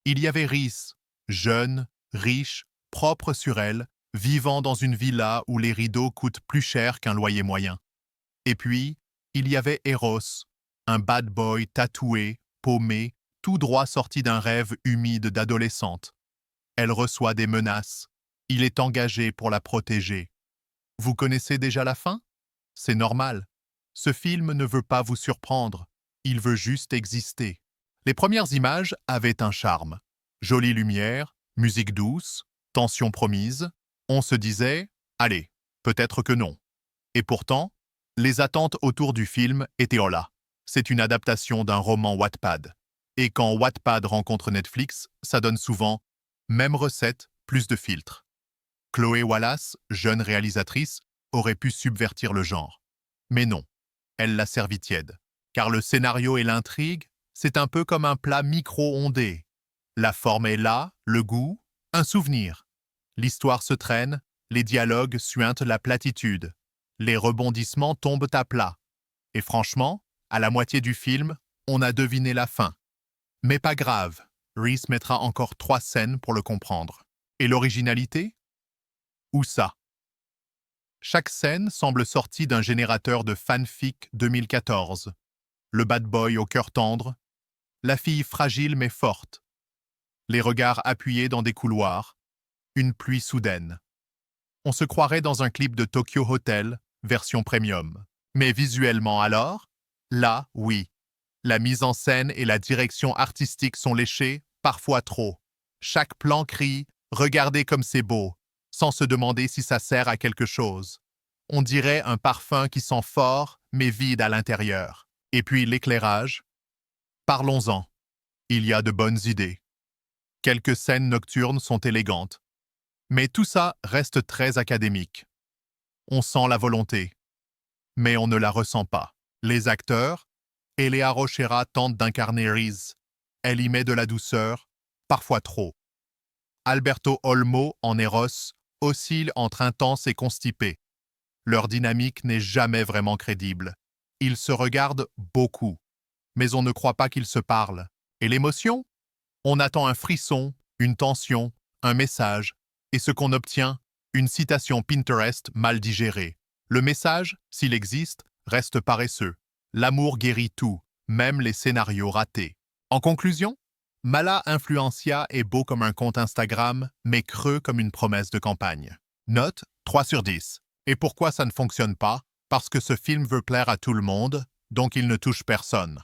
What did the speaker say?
Il y avait Rhys, jeune, riche, propre sur elle, vivant dans une villa où les rideaux coûtent plus cher qu'un loyer moyen. Et puis, il y avait Eros, un bad boy tatoué, paumé, tout droit sorti d'un rêve humide d'adolescente. Elle reçoit des menaces. Il est engagé pour la protéger. Vous connaissez déjà la fin? C'est normal. Ce film ne veut pas vous surprendre. Il veut juste exister. Les premières images avaient un charme. Jolie lumière, musique douce, tension promise. On se disait, allez, peut-être que non. Et pourtant, les attentes autour du film étaient oh là. C'est une adaptation d'un roman Wattpad. Et quand Wattpad rencontre Netflix, ça donne souvent même recette, plus de filtres. Chloé Wallace, jeune réalisatrice, aurait pu subvertir le genre. Mais non, elle l'a servi tiède. Car le scénario et l'intrigue, c'est un peu comme un plat micro-ondé. La forme est là, le goût, un souvenir. L'histoire se traîne, les dialogues suintent la platitude. Les rebondissements tombent à plat. Et franchement, à la moitié du film, on a deviné la fin. Mais pas grave, Rhys mettra encore 3 scènes pour le comprendre. Et l'originalité? Où ça? Chaque scène semble sortie d'un générateur de fanfic 2014. Le bad boy au cœur tendre, la fille fragile mais forte, les regards appuyés dans des couloirs, une pluie soudaine. On se croirait dans un clip de Tokyo Hotel, version premium. Mais visuellement alors? Là, oui. La mise en scène et la direction artistique sont léchées, parfois trop. Chaque plan crie « Regardez comme c'est beau », sans se demander si ça sert à quelque chose. On dirait un parfum qui sent fort, mais vide à l'intérieur. Et puis l'éclairage? Parlons-en. Il y a de bonnes idées. Quelques scènes nocturnes sont élégantes. Mais tout ça reste très académique. On sent la volonté, mais on ne la ressent pas. Les acteurs, Eléa Rochera tente d'incarner Rhys. Elle y met de la douceur, parfois trop. Alberto Olmo en Eros oscille entre intense et constipé. Leur dynamique n'est jamais vraiment crédible. Ils se regardent beaucoup, mais on ne croit pas qu'ils se parlent. Et l'émotion? On attend un frisson, une tension, un message, et ce qu'on obtient, une citation Pinterest mal digérée. Le message, s'il existe, reste paresseux. L'amour guérit tout, même les scénarios ratés. En conclusion, Mala Influencia est beau comme un compte Instagram, mais creux comme une promesse de campagne. Note 3/10. Et pourquoi ça ne fonctionne pas? Parce que ce film veut plaire à tout le monde, donc il ne touche personne.